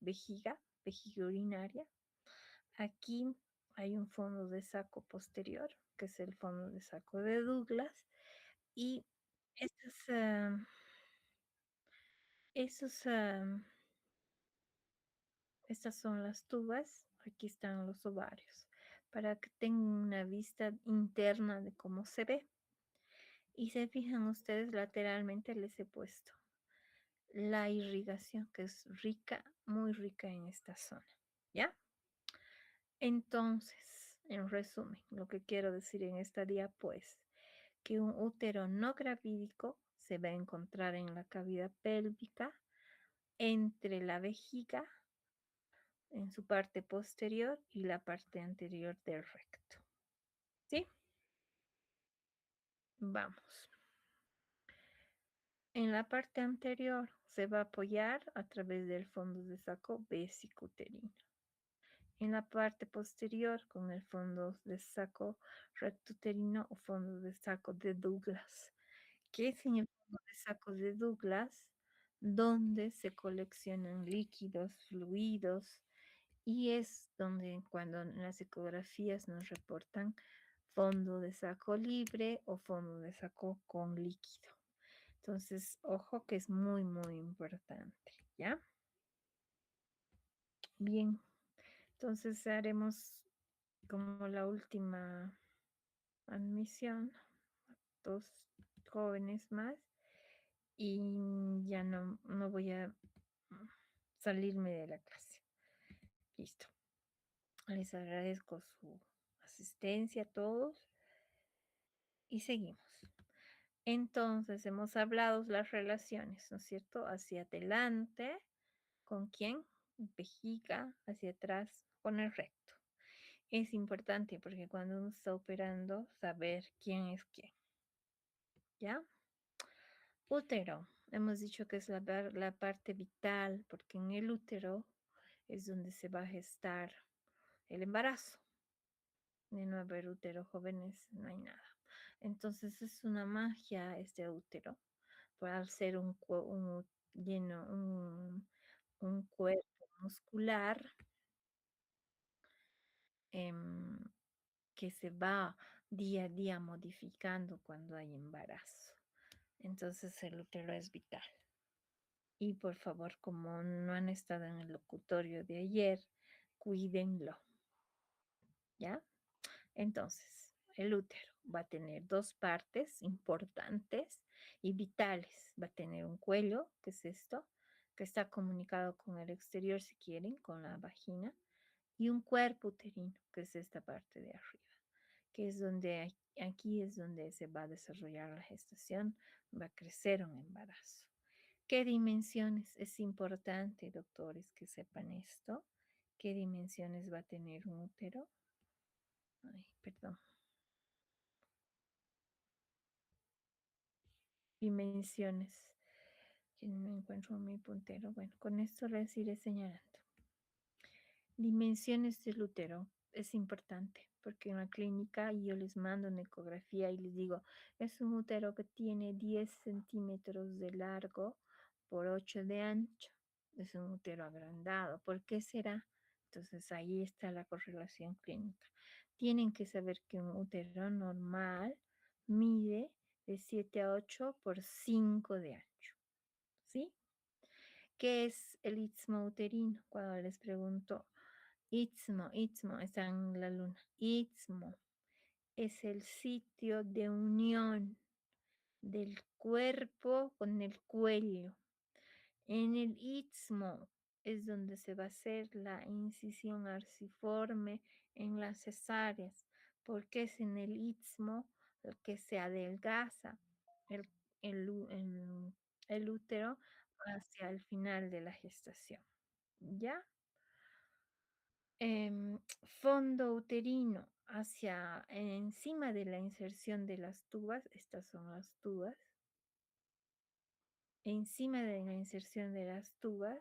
vejiga urinaria. Aquí hay un fondo de saco posterior, que es el fondo de saco de Douglas, y estas, esos, estas son las tubas, aquí están los ovarios, para que tengan una vista interna de cómo se ve. Y se fijan ustedes, lateralmente les he puesto la irrigación, que es rica, muy rica en esta zona, ¿ya? Entonces, en resumen, lo que quiero decir en esta diapositiva, pues, que un útero no gravídico se va a encontrar en la cavidad pélvica, entre la vejiga, en su parte posterior y la parte anterior del recto. ¿Sí? Vamos. En la parte anterior se va a apoyar a través del fondo de saco vesicuterino. En la parte posterior con el fondo de saco rectuterino o fondo de saco de Douglas. ¿Qué es en el fondo de saco de Douglas? Donde se coleccionan líquidos, fluidos, y es donde cuando en las ecografías nos reportan fondo de saco libre o fondo de saco con líquido. Entonces, ojo que es muy, muy importante, ¿ya? Bien, entonces haremos como la última admisión, 2 jóvenes más, y ya no voy a salirme de la clase. Listo. Les agradezco su asistencia a todos y seguimos. Entonces, hemos hablado las relaciones, ¿no es cierto? Hacia adelante, ¿con quién? Vejiga, hacia atrás, con el recto. Es importante porque cuando uno está operando, saber quién es quién, ¿ya? Útero, hemos dicho que es la parte vital, porque en el útero es donde se va a gestar el embarazo. De no haber útero, jóvenes, no hay nada. Entonces es una magia este útero, por al ser un cuerpo muscular, que se va día a día modificando cuando hay embarazo. Entonces el útero es vital. Y por favor, como no han estado en el locutorio de ayer, cuídenlo, ¿ya? Entonces, el útero va a tener 2 partes importantes y vitales. Va a tener un cuello, que es esto, que está comunicado con el exterior, si quieren, con la vagina, y un cuerpo uterino, que es esta parte de arriba, que es donde, aquí es donde se va a desarrollar la gestación, va a crecer un embarazo. ¿Qué dimensiones? Es importante, doctores, que sepan esto. ¿Qué dimensiones va a tener un útero? Ay, perdón. Dimensiones. Que no encuentro mi puntero. Bueno, con esto les iré señalando. Dimensiones del útero. Es importante porque en la clínica yo les mando una ecografía y les digo, es un útero que tiene 10 centímetros de largo por 8 de ancho. Es un útero agrandado. ¿Por qué será? Entonces ahí está la correlación clínica. Tienen que saber que un útero normal mide de 7 a 8 por 5 de ancho. ¿Sí? ¿Qué es el istmo uterino? Cuando les pregunto, istmo, está en la luna. Istmo es el sitio de unión del cuerpo con el cuello. En el istmo es donde se va a hacer la incisión arciforme en las cesáreas, porque es en el istmo el que se adelgaza el, el útero hacia el final de la gestación. ¿Ya? Fondo uterino hacia encima de la inserción de las tubas, estas son las tubas. Encima de la inserción de las tubas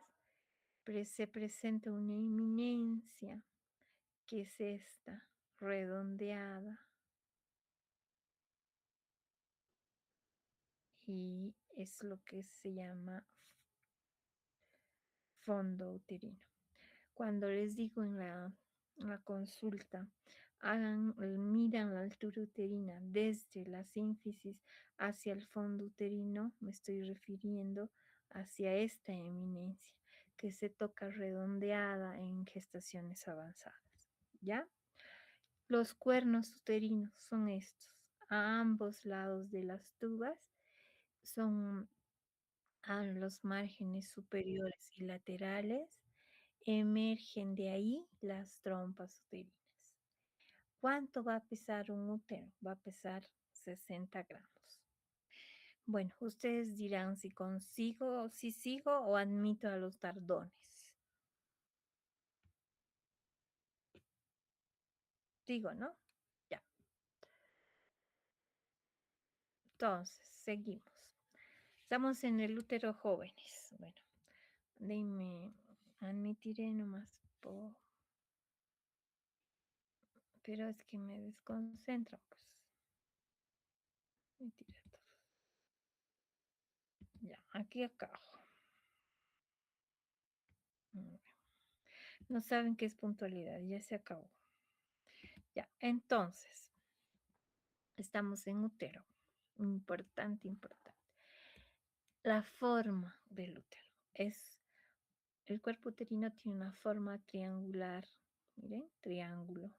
se presenta una eminencia, que es esta, redondeada. Y es lo que se llama fondo uterino. Cuando les digo en la consulta, midan la altura uterina desde la sínfisis hacia el fondo uterino, me estoy refiriendo hacia esta eminencia que se toca redondeada en gestaciones avanzadas, ¿ya? Los cuernos uterinos son estos. A ambos lados de las tubas son a los márgenes superiores y laterales. Emergen de ahí las trompas uterinas. ¿Cuánto va a pesar un útero? Va a pesar 60 gramos. Bueno, ustedes dirán si consigo, si sigo o admito a los tardones. Digo, ¿no? Ya. Entonces, seguimos. Estamos en el útero jóvenes. Bueno, dime, admitiré nomás. Pero es que me desconcentro, pues. Mentira todo. Ya, aquí acá. No saben qué es puntualidad, ya se acabó. Ya, entonces, estamos en útero. Importante, importante. La forma del útero es, el cuerpo uterino tiene una forma triangular, miren, triángulo,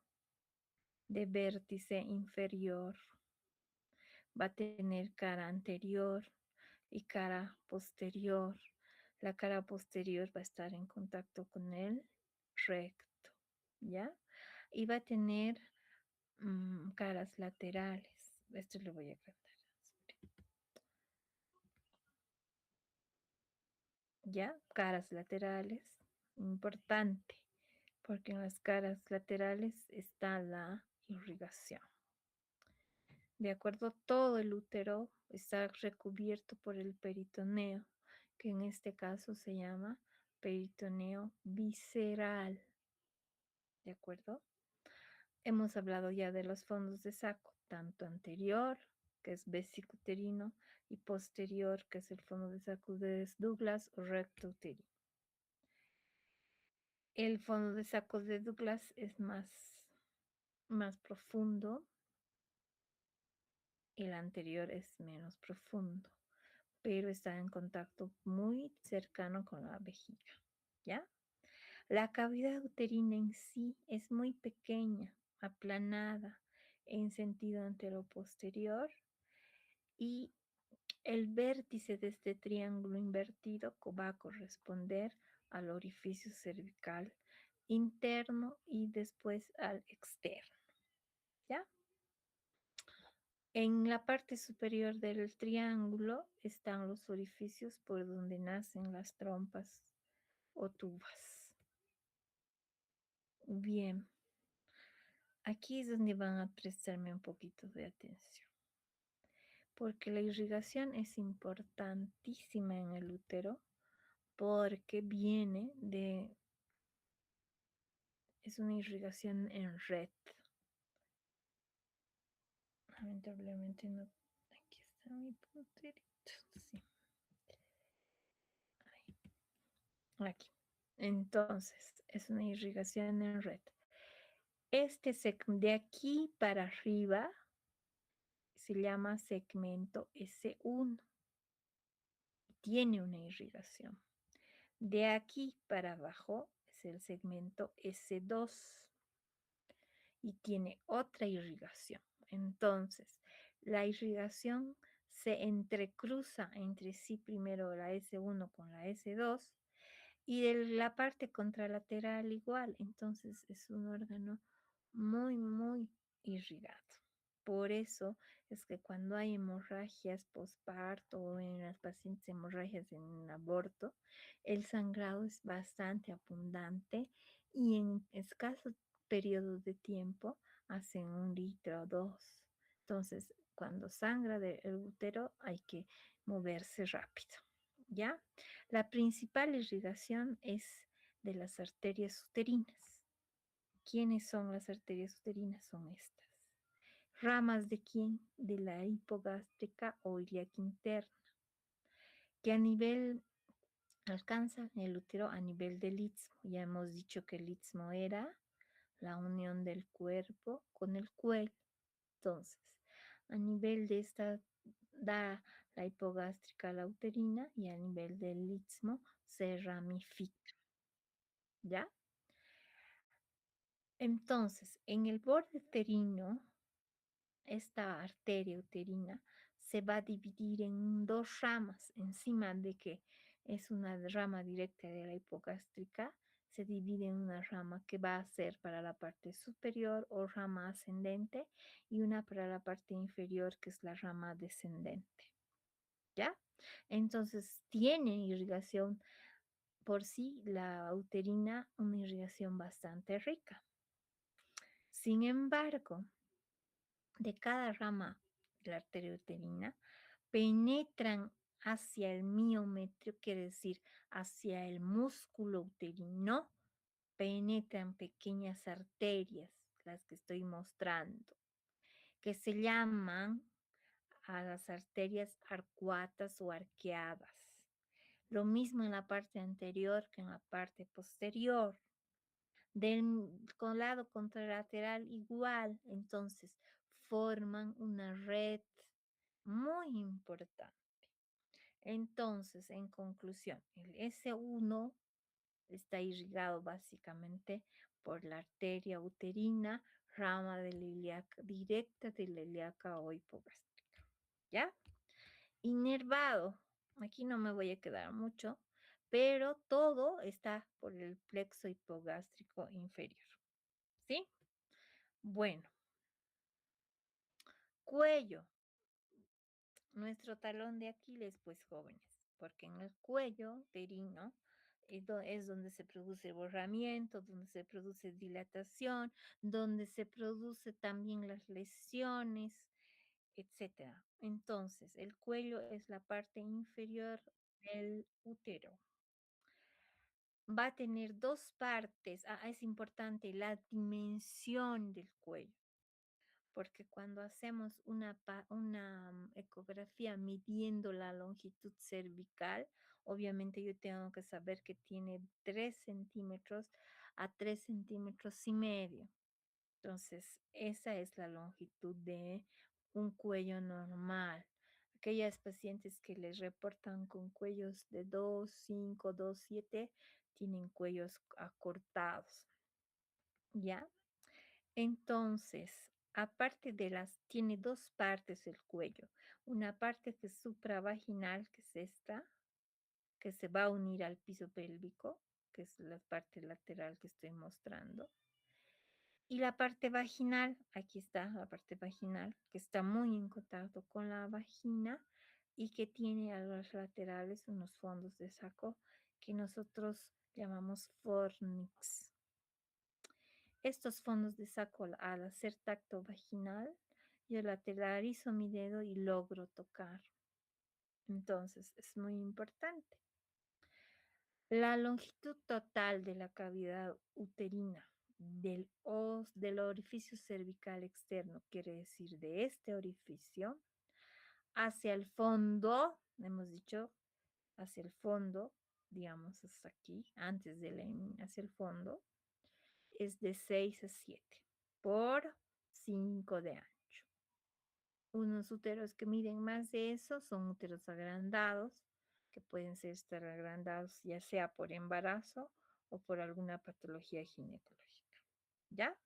de vértice inferior. Va a tener cara anterior y cara posterior. La cara posterior va a estar en contacto con el recto, ¿ya? Y va a tener caras laterales. Esto lo voy a agrandar. ¿Ya? Caras laterales. Importante, porque en las caras laterales está la irrigación. De acuerdo, todo el útero está recubierto por el peritoneo, que en este caso se llama peritoneo visceral. ¿De acuerdo? Hemos hablado ya de los fondos de saco, tanto anterior, que es vesicuterino, y posterior, que es el fondo de saco de Douglas o recto uterino. El fondo de saco de Douglas es más profundo, el anterior es menos profundo, pero está en contacto muy cercano con la vejiga, ¿ya? La cavidad uterina en sí es muy pequeña, aplanada en sentido anteroposterior y el vértice de este triángulo invertido va a corresponder al orificio cervical interno y después al externo, ¿ya? En la parte superior del triángulo están los orificios por donde nacen las trompas o tubas. Bien, aquí es donde van a prestarme un poquito de atención, porque la irrigación es importantísima en el útero, porque es una irrigación en red. Lamentablemente no, aquí está mi punterito, sí, ahí, aquí. Entonces, es una irrigación en red. De aquí para arriba se llama segmento S1. Tiene una irrigación. De aquí para abajo es el segmento S2 y tiene otra irrigación. Entonces, la irrigación se entrecruza entre sí primero la S1 con la S2 y de la parte contralateral igual. Entonces, es un órgano muy, muy irrigado. Por eso es que cuando hay hemorragias postparto o en las pacientes hemorragias en aborto, el sangrado es bastante abundante y en escasos periodos de tiempo hacen 1 litro o 2. Entonces, cuando sangra del útero hay que moverse rápido, ¿ya? La principal irrigación es de las arterias uterinas. ¿Quiénes son las arterias uterinas? Son estas. ¿Ramas de quién? De la hipogástrica o ilíaca interna, que a nivel alcanza el útero a nivel del istmo. Ya hemos dicho que el istmo era la unión del cuerpo con el cuello. Entonces, a nivel de esta da la hipogástrica a la uterina y a nivel del istmo se ramifica, ¿ya? Entonces, en el borde uterino, esta arteria uterina se va a dividir en dos ramas, encima de que es una rama directa de la hipogástrica, se divide en una rama que va a ser para la parte superior o rama ascendente y una para la parte inferior que es la rama descendente, ¿ya? Entonces tiene irrigación por sí la uterina, una irrigación bastante rica. Sin embargo, de cada rama de la arteria uterina penetran hacia el miometrio, quiere decir hacia el músculo uterino, penetran pequeñas arterias, las que estoy mostrando, que se llaman a las arterias arcuatas o arqueadas. Lo mismo en la parte anterior que en la parte posterior. Del lado contralateral igual, entonces forman una red muy importante. Entonces, en conclusión, el S1 está irrigado básicamente por la arteria uterina, rama de la ilíaca, directa de la ilíaca o hipogástrica. ¿Ya? Inervado, aquí no me voy a quedar mucho, pero todo está por el plexo hipogástrico inferior. ¿Sí? Bueno, cuello, nuestro talón de Aquiles, pues jóvenes, porque en el cuello uterino es donde se produce borramiento, donde se produce dilatación, donde se produce también las lesiones, etcétera. Entonces, el cuello es la parte inferior del útero. Va a tener dos partes. Es importante la dimensión del cuello, porque cuando hacemos una ecografía midiendo la longitud cervical, obviamente yo tengo que saber que tiene 3 centímetros a 3,5 centímetros. Entonces, esa es la longitud de un cuello normal. Aquellas pacientes que les reportan con cuellos de 2,5, 2,7, tienen cuellos acortados, ¿ya? Entonces, aparte de tiene dos partes el cuello. Una parte que es supravaginal, que es esta, que se va a unir al piso pélvico, que es la parte lateral que estoy mostrando. Y la parte vaginal, aquí está la parte vaginal, que está muy en contacto con la vagina y que tiene a los laterales unos fondos de saco que nosotros llamamos fornix. Estos fondos de saco al hacer tacto vaginal, yo lateralizo mi dedo y logro tocar. Entonces es muy importante. La longitud total de la cavidad uterina del orificio cervical externo, quiere decir de este orificio, hacia el fondo, hemos dicho, hacia el fondo, digamos hasta aquí, antes de hacia el fondo, es de 6 a 7 por 5 de ancho. Unos úteros que miden más de eso son úteros agrandados, que pueden estar agrandados ya sea por embarazo o por alguna patología ginecológica. ¿Ya?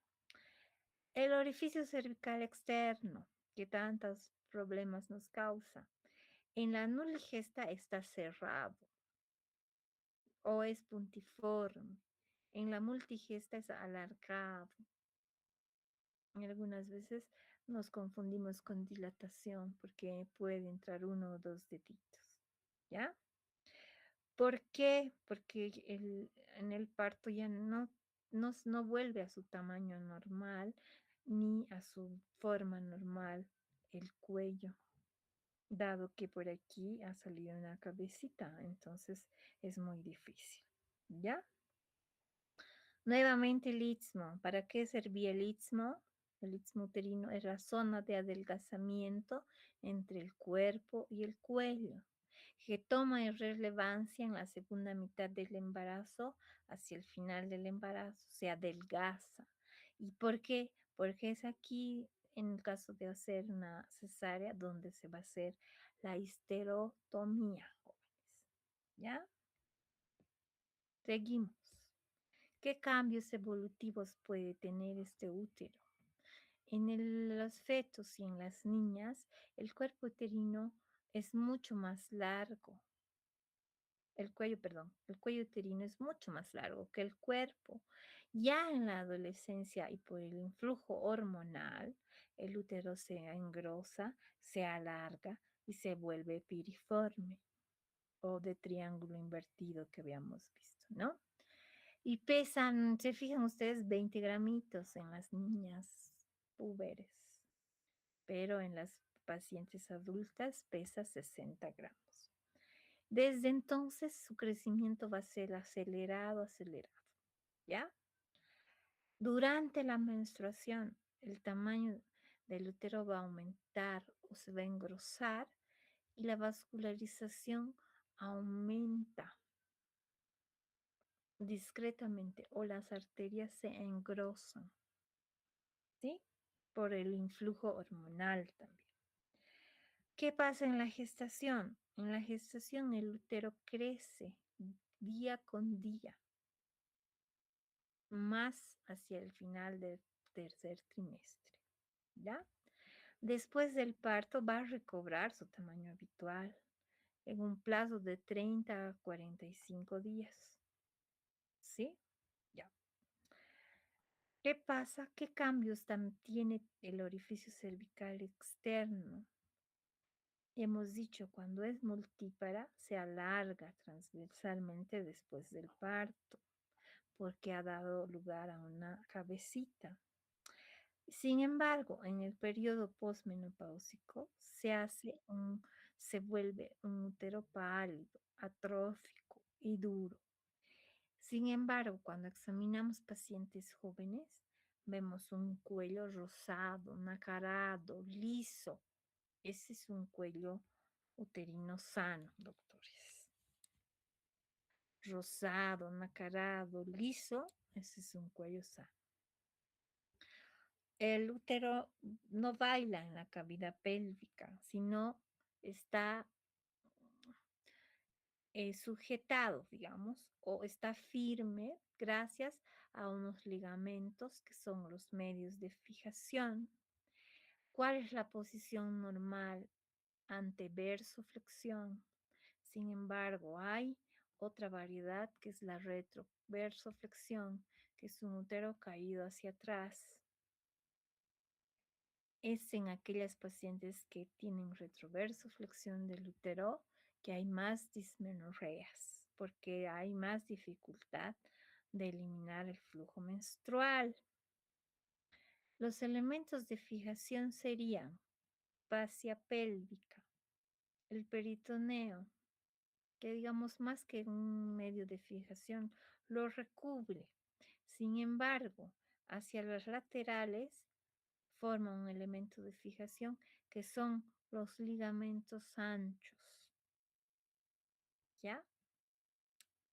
El orificio cervical externo, que tantos problemas nos causa. En la nuligesta está cerrado o es puntiforme. En la multigesta es alargado. Algunas veces nos confundimos con dilatación porque puede entrar uno o dos deditos, ¿ya? ¿Por qué? Porque en el parto ya no vuelve a su tamaño normal ni a su forma normal el cuello, dado que por aquí ha salido una cabecita, entonces es muy difícil, ¿ya? Nuevamente el istmo. ¿Para qué servía el istmo? El istmo uterino es la zona de adelgazamiento entre el cuerpo y el cuello. que toma relevancia en la segunda mitad del embarazo, hacia el final del embarazo, se adelgaza. ¿Y por qué? Porque es aquí, en el caso de hacer una cesárea, donde se va a hacer la histerotomía, jóvenes. ¿Ya? Seguimos. ¿Qué cambios evolutivos puede tener este útero? Los fetos y en las niñas, el cuerpo uterino es mucho más largo. El cuello uterino es mucho más largo que el cuerpo. Ya en la adolescencia y por el influjo hormonal, el útero se engrosa, se alarga y se vuelve piriforme o de triángulo invertido que habíamos visto, ¿no? Y pesan, se fijan ustedes, 20 gramitos en las niñas púberes, pero en las pacientes adultas pesa 60 gramos. Desde entonces su crecimiento va a ser acelerado, ¿ya? Durante la menstruación, el tamaño del útero va a aumentar o se va a engrosar y la vascularización aumenta discretamente o las arterias se engrosan, ¿sí? Por el influjo hormonal también. ¿Qué pasa en la gestación? En la gestación el útero crece día con día, más hacia el final del tercer trimestre, ¿ya? Después del parto va a recobrar su tamaño habitual en un plazo de 30 a 45 días, ¿sí? Ya. ¿Qué pasa? ¿Qué cambios tiene el orificio cervical externo? Hemos dicho, cuando es multípara, se alarga transversalmente después del parto, porque ha dado lugar a una cabecita. Sin embargo, en el periodo posmenopáusico se vuelve un útero pálido, atrófico y duro. Sin embargo, cuando examinamos pacientes jóvenes, vemos un cuello rosado, nacarado, liso. Ese es un cuello uterino sano, doctores. Rosado, nacarado, liso, ese es un cuello sano. El útero no baila en la cavidad pélvica, sino está sujetado, digamos, o está firme gracias a unos ligamentos que son los medios de fijación. ¿Cuál es la posición normal ante versoflexión? Sin embargo, hay otra variedad que es la retroversoflexión, que es un útero caído hacia atrás. Es en aquellas pacientes que tienen retroversoflexión del útero que hay más dismenorreas, porque hay más dificultad de eliminar el flujo menstrual. Los elementos de fijación serían fascia pélvica, el peritoneo, que digamos más que un medio de fijación, lo recubre. Sin embargo, hacia las laterales forma un elemento de fijación que son los ligamentos anchos. ¿Ya?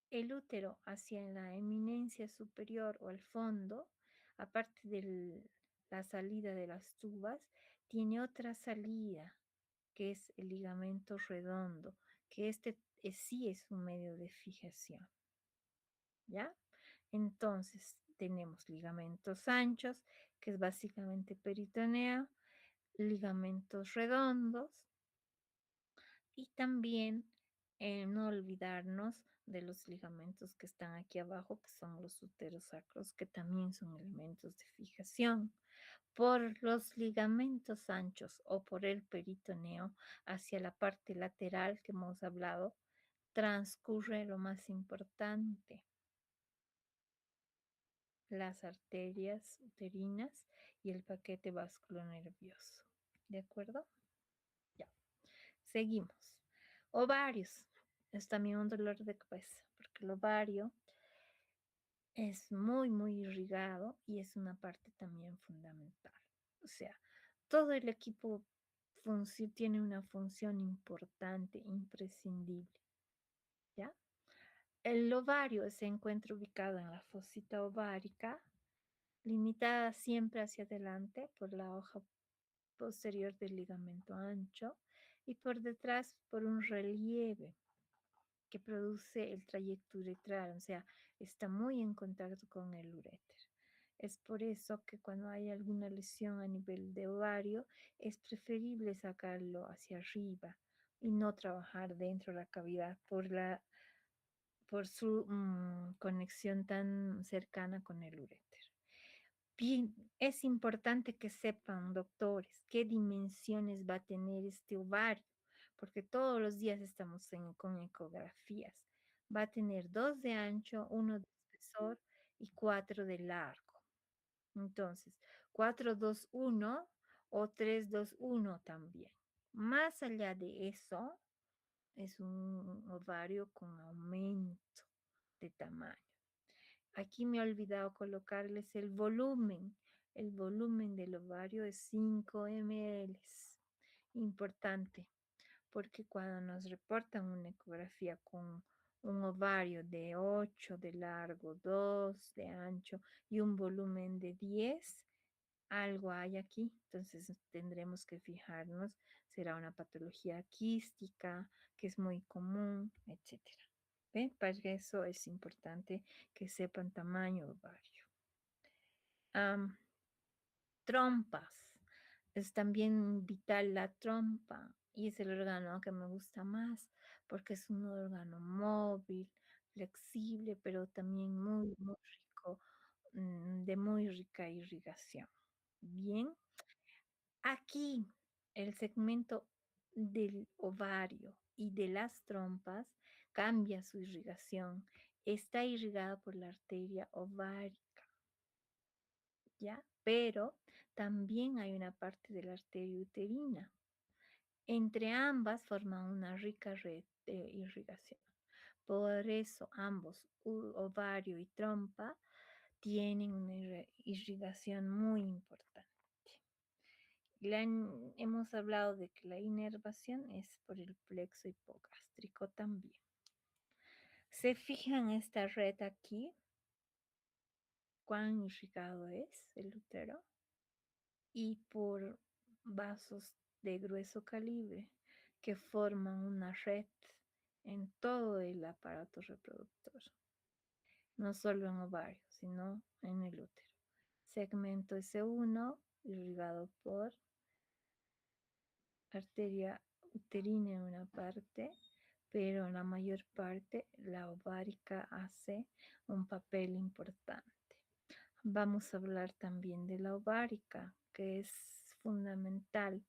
El útero hacia la eminencia superior o al fondo, aparte de la salida de las tubas, tiene otra salida, que es el ligamento redondo, que sí es un medio de fijación. ¿Ya? Entonces, tenemos ligamentos anchos, que es básicamente peritoneo, ligamentos redondos y también no olvidarnos de los ligamentos que están aquí abajo, que son los uterosacros, que también son elementos de fijación. Por los ligamentos anchos o por el peritoneo hacia la parte lateral que hemos hablado, transcurre lo más importante, las arterias uterinas y el paquete vasculonervioso. ¿De acuerdo? Ya. Seguimos. Ovarios. Es también un dolor de cabeza, porque el ovario es muy, muy irrigado y es una parte también fundamental. O sea, todo el equipo tiene una función importante, imprescindible, ¿ya? El ovario se encuentra ubicado en la fosita ovárica, limitada siempre hacia adelante por la hoja posterior del ligamento ancho y por detrás por un relieve que produce el trayecto uretral, o sea, está muy en contacto con el uréter. Es por eso que cuando hay alguna lesión a nivel de ovario, es preferible sacarlo hacia arriba y no trabajar dentro de la cavidad por su conexión tan cercana con el uréter. Bien, es importante que sepan, doctores, qué dimensiones va a tener este ovario, porque todos los días estamos con ecografías. Va a tener 2 de ancho, 1 de espesor y 4 de largo. Entonces, 4-2-1 o 3-2-1 también. Más allá de eso, es un ovario con aumento de tamaño. Aquí me he olvidado colocarles el volumen. El volumen del ovario es 5 ml. Importante, porque cuando nos reportan una ecografía con un ovario de 8 de largo, 2 de ancho y un volumen de 10, algo hay aquí. Entonces tendremos que fijarnos, será una patología quística, que es muy común, etcétera. ¿Ven? Para eso es importante que sepan tamaño ovario. Trompas. Es también vital la trompa y es el órgano que me gusta más porque es un órgano móvil, flexible, pero también muy, muy rico, de muy rica irrigación. Bien, aquí el segmento del ovario y de las trompas cambia su irrigación. Está irrigada por la arteria ovárica, ¿ya? Pero también hay una parte de la arteria uterina. Entre ambas forman una rica red de irrigación. Por eso ambos, ovario y trompa, tienen una irrigación muy importante. Hemos hablado de que la inervación es por el plexo hipogástrico también. Se fijan esta red aquí, cuán irrigado es el útero, y por vasos de grueso calibre que forman una red en todo el aparato reproductor, no solo en ovario, sino en el útero. Segmento S1 irrigado por arteria uterina en una parte, pero en la mayor parte la ovárica hace un papel importante. Vamos a hablar también de la ovárica, que es fundamental.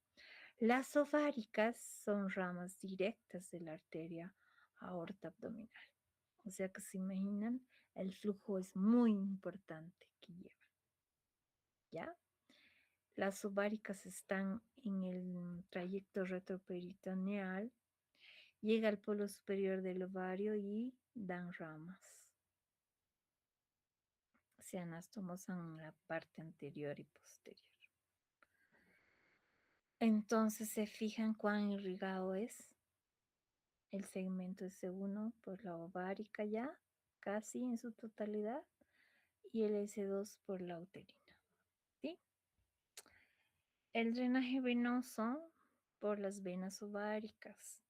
Las ováricas son ramas directas de la arteria aorta abdominal. O sea que se imaginan, el flujo es muy importante que lleva. ¿Ya? Las ováricas están en el trayecto retroperitoneal, llega al polo superior del ovario y dan ramas. Se anastomosan en la parte anterior y posterior. Entonces se fijan cuán irrigado es el segmento S1 por la ovárica ya, casi en su totalidad, y el S2 por la uterina. ¿Sí? El drenaje venoso por las venas ováricas,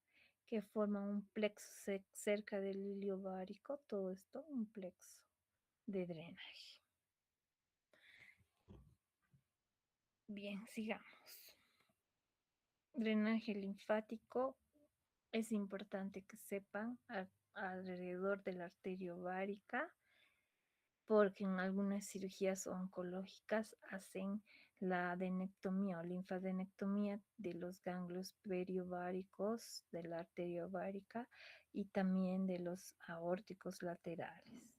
que forman un plexo cerca del hilio ovárico, todo esto un plexo de drenaje. Bien, sigamos. Drenaje linfático, es importante que sepan alrededor de la arteria ovárica, porque en algunas cirugías oncológicas hacen la adenectomía o linfadenectomía de los ganglios periováricos de la arteria ovárica y también de los aórticos laterales.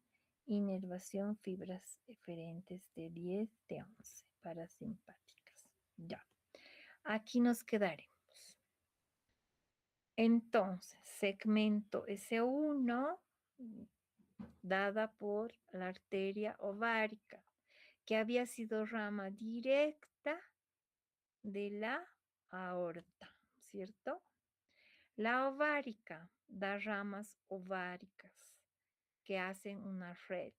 Inervación, fibras eferentes de 10 de 11 parasimpáticas. Ya, aquí nos quedaremos. Entonces, segmento S1 dada por la arteria ovárica, que había sido rama directa de la aorta, ¿cierto? La ovárica da ramas ováricas que hacen una red.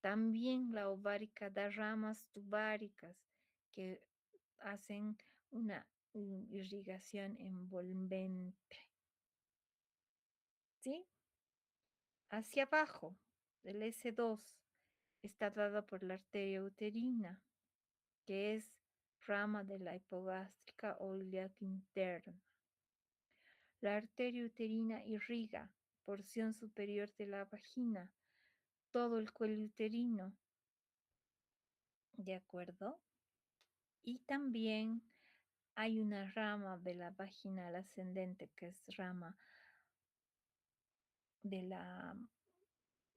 También la ovárica da ramas tubáricas que hacen una irrigación envolvente. ¿Sí? Hacia abajo del S2 está dada por la arteria uterina, que es rama de la hipogástrica o ilíaca interna. La arteria uterina irriga porción superior de la vagina, todo el cuello uterino, ¿de acuerdo? Y también hay una rama de la vaginal ascendente, que es rama de la,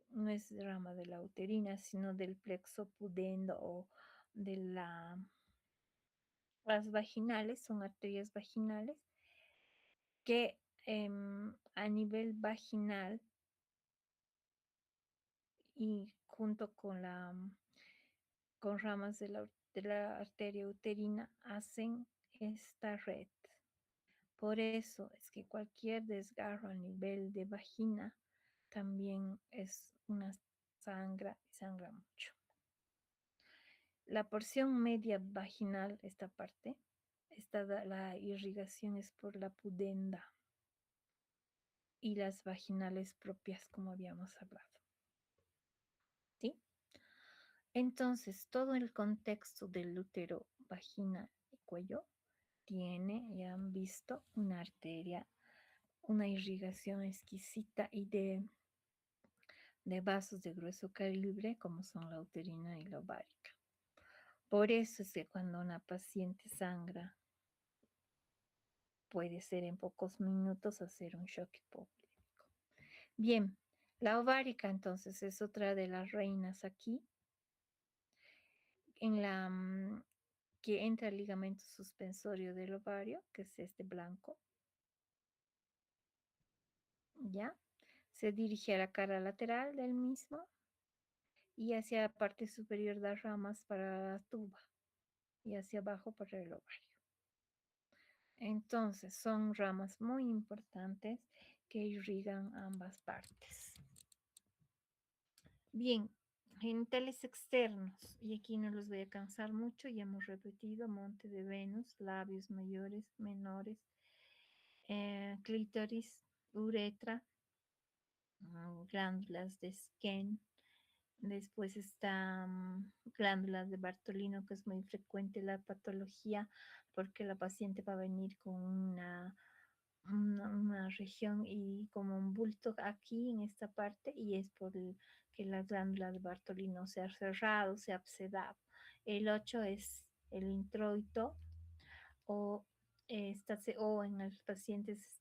no es rama de la uterina, sino del plexo pudendo o de las vaginales, son arterias vaginales, que a nivel vaginal y junto con ramas de la arteria uterina hacen esta red. Por eso es que cualquier desgarro a nivel de vagina también es una sangra y sangra mucho. La porción media vaginal, esta parte, la irrigación es por la pudenda y las vaginales propias, como habíamos hablado. ¿Sí? Entonces, todo el contexto del útero, vagina y cuello tiene, ya han visto, una arteria, una irrigación exquisita y de vasos de grueso calibre, como son la uterina y la ovárica. Por eso es que cuando una paciente sangra, puede ser en pocos minutos hacer un shock hipoglémico. Bien, la ovárica entonces es otra de las reinas aquí, en la que entra el ligamento suspensorio del ovario, que es este blanco, ¿ya? Se dirige a la cara lateral del mismo y hacia la parte superior da ramas para la tuba y hacia abajo para el ovario. Entonces, son ramas muy importantes que irrigan ambas partes. Bien, genitales externos, y aquí no los voy a cansar mucho, ya hemos repetido: monte de Venus, labios mayores, menores, clítoris, uretra, glándulas de Skene. Después está glándulas de Bartolino, que es muy frecuente la patología porque la paciente va a venir con una región y como un bulto aquí en esta parte, y es que la glándula de Bartolino se ha cerrado, se ha abscedado. El 8 es el introito o o en los pacientes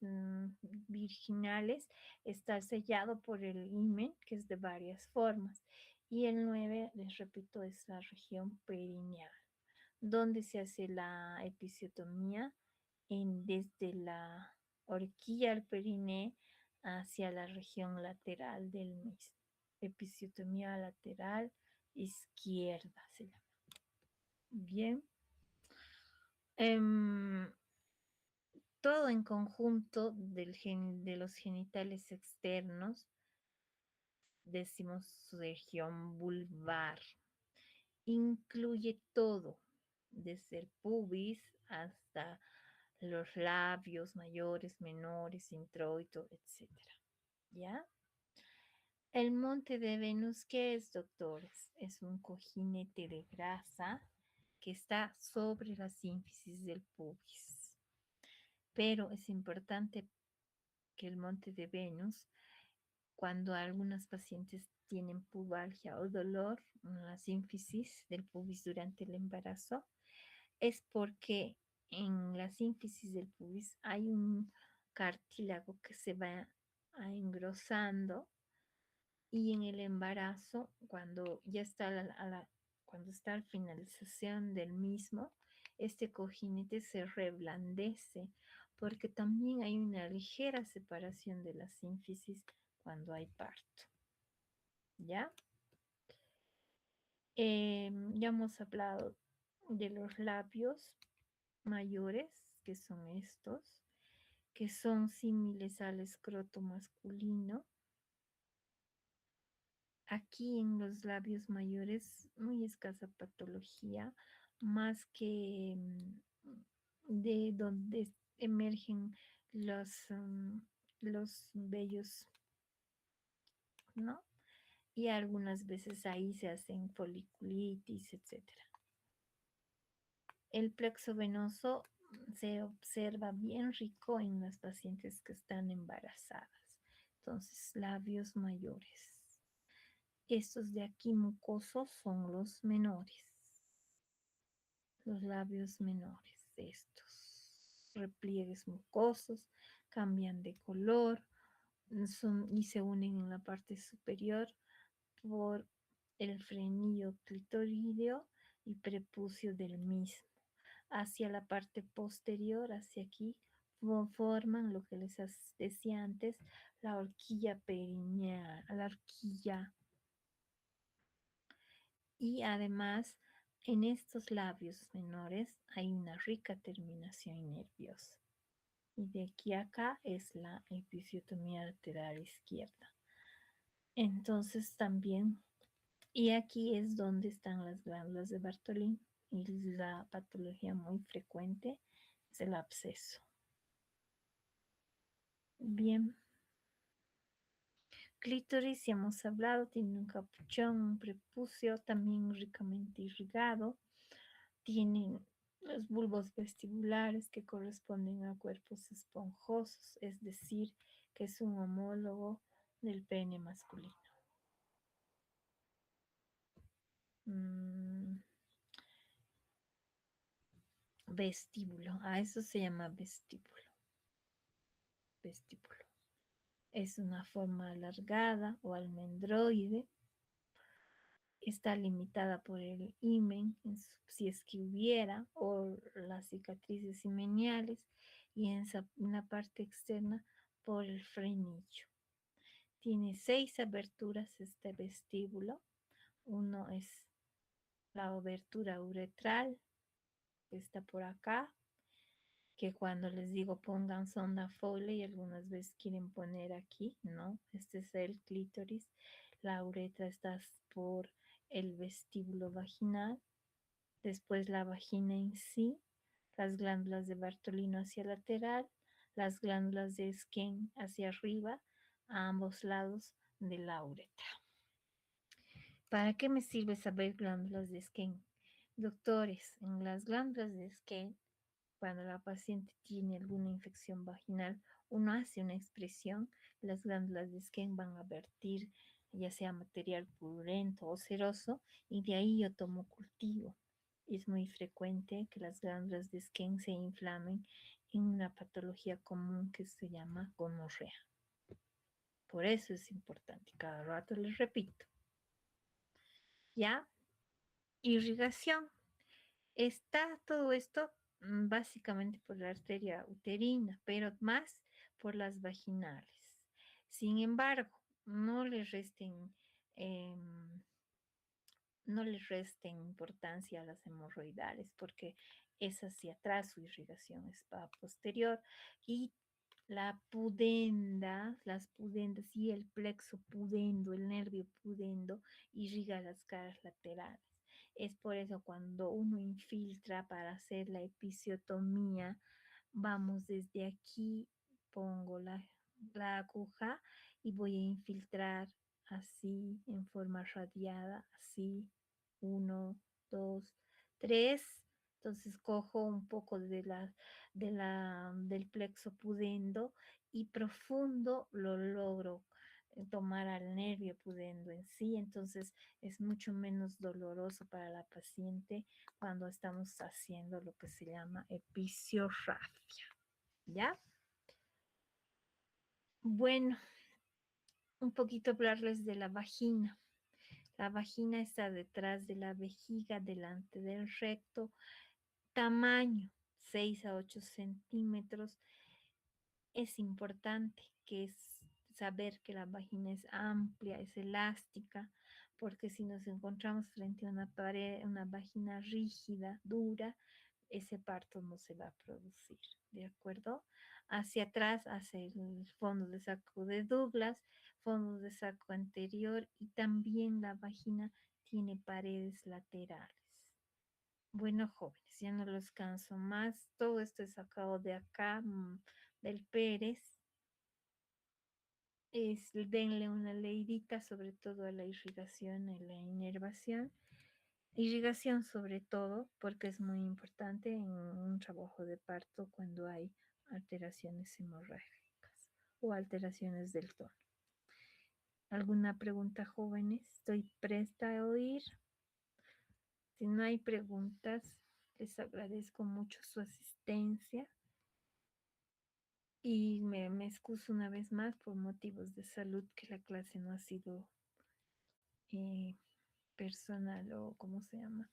virginales está sellado por el himen, que es de varias formas. Y el 9, les repito, es la región perineal, donde se hace la episiotomía desde la horquilla al periné hacia la región lateral del mismo. Episiotomía lateral izquierda se llama. Bien. Todo en conjunto de los genitales externos, decimos su región vulvar, incluye todo, desde el pubis hasta los labios mayores, menores, introito, etc. ¿Ya? El monte de Venus, ¿qué es, doctores? Es un cojinete de grasa que está sobre la sínfisis del pubis. Pero es importante que el monte de Venus, cuando algunas pacientes tienen pubalgia o dolor en la sínfisis del pubis durante el embarazo, es porque en la sínfisis del pubis hay un cartílago que se va engrosando, y en el embarazo, cuando ya está cuando está a la finalización del mismo, este cojinete se reblandece porque también hay una ligera separación de la sínfisis cuando hay parto. ¿Ya? Ya hemos hablado de los labios, mayores, que son estos, que son similares al escroto masculino. Aquí en los labios mayores, muy escasa patología, más que de donde emergen los vellos, ¿no? Y algunas veces ahí se hacen foliculitis, etcétera. El plexo venoso se observa bien rico en las pacientes que están embarazadas. Entonces, labios mayores. Estos de aquí mucosos son los menores. Los labios menores, estos repliegues mucosos cambian de color y se unen en la parte superior por el frenillo clitorideo y prepucio del mismo. Hacia la parte posterior, hacia aquí, forman lo que les decía antes, la horquilla perineal, la horquilla. Y además, en estos labios menores hay una rica terminación nerviosa. Y de aquí a acá es la episiotomía lateral izquierda. Entonces también, y aquí es donde están las glándulas de Bartholin, y la patología muy frecuente es el absceso. Bien, clítoris, ya hemos hablado, tiene un capuchón, un prepucio también ricamente irrigado, tienen los bulbos vestibulares que corresponden a cuerpos esponjosos, es decir, que es un homólogo del pene masculino. Vestíbulo, a eso se llama vestíbulo. Vestíbulo. Es una forma alargada o almendroide. Está limitada por el himen, si es que hubiera, o las cicatrices himeniales, y en la parte externa por el frenillo. Tiene 6 aberturas este vestíbulo. Uno es la abertura uretral, que está por acá, que cuando les digo pongan sonda Foley, algunas veces quieren poner aquí, ¿no? Este es el clítoris. La uretra está por el vestíbulo vaginal. Después la vagina en sí, las glándulas de Bartolino hacia lateral, las glándulas de Skene hacia arriba, a ambos lados de la uretra. ¿Para qué me sirve saber glándulas de Skene? Doctores, en las glándulas de Skene, cuando la paciente tiene alguna infección vaginal, uno hace una expresión, las glándulas de Skene van a vertir ya sea material purulento o seroso, y de ahí yo tomo cultivo. Es muy frecuente que las glándulas de Skene se inflamen en una patología común que se llama gonorrea. Por eso es importante, cada rato les repito. ¿Ya? Irrigación. Está todo esto básicamente por la arteria uterina, pero más por las vaginales. Sin embargo, no les resten importancia a las hemorroidales, porque es hacia atrás, su irrigación es para posterior, y las pudendas y el plexo pudendo, el nervio pudendo, irriga las caras laterales. Es por eso cuando uno infiltra para hacer la episiotomía, vamos desde aquí, pongo la aguja y voy a infiltrar así, en forma radiada, así, 1, 2, 3. Entonces cojo un poco del plexo pudendo y profundo lo logro tomar al nervio pudendo en sí. Entonces es mucho menos doloroso para la paciente cuando estamos haciendo lo que se llama episiorrafia. ¿Ya? Bueno, un poquito hablarles de la vagina. La vagina está detrás de la vejiga, delante del recto. Tamaño, 6 a 8 centímetros. Es importante que es saber que la vagina es amplia, es elástica, porque si nos encontramos frente a una pared, una vagina rígida, dura, ese parto no se va a producir, ¿de acuerdo? Hacia atrás, hacia el fondo de saco de Douglas, fondo de saco anterior y también la vagina tiene paredes laterales. Bueno, jóvenes, ya no los canso más. Todo esto es sacado de acá, del Pérez. Denle una leidita, sobre todo a la irrigación y la inervación. Irrigación sobre todo, porque es muy importante en un trabajo de parto cuando hay alteraciones hemorrágicas o alteraciones del tono. ¿Alguna pregunta, jóvenes? Estoy presta a oír. Si no hay preguntas, les agradezco mucho su asistencia y me excuso una vez más por motivos de salud que la clase no ha sido eh, personal o cómo se llama,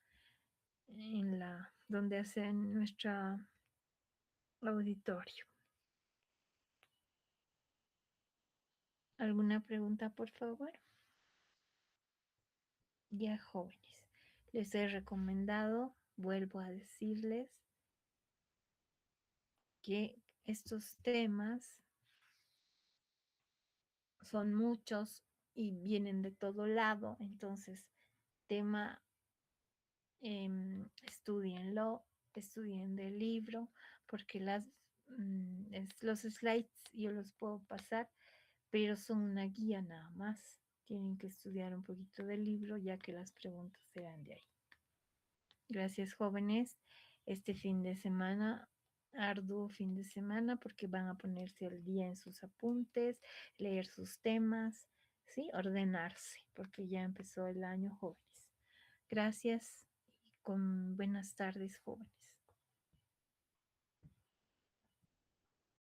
en la donde hacen nuestra auditorio. ¿Alguna pregunta, por favor? Ya, jóvenes, les he recomendado, vuelvo a decirles, que estos temas son muchos y vienen de todo lado, entonces tema, estudienlo, estudien del libro, porque los slides yo los puedo pasar, pero son una guía nada más. Tienen que estudiar un poquito del libro, ya que las preguntas serán de ahí. Gracias, jóvenes. Este fin de semana, arduo fin de semana, porque van a ponerse al día en sus apuntes, leer sus temas, ¿sí? Ordenarse, porque ya empezó el año, jóvenes. Gracias y con buenas tardes, jóvenes.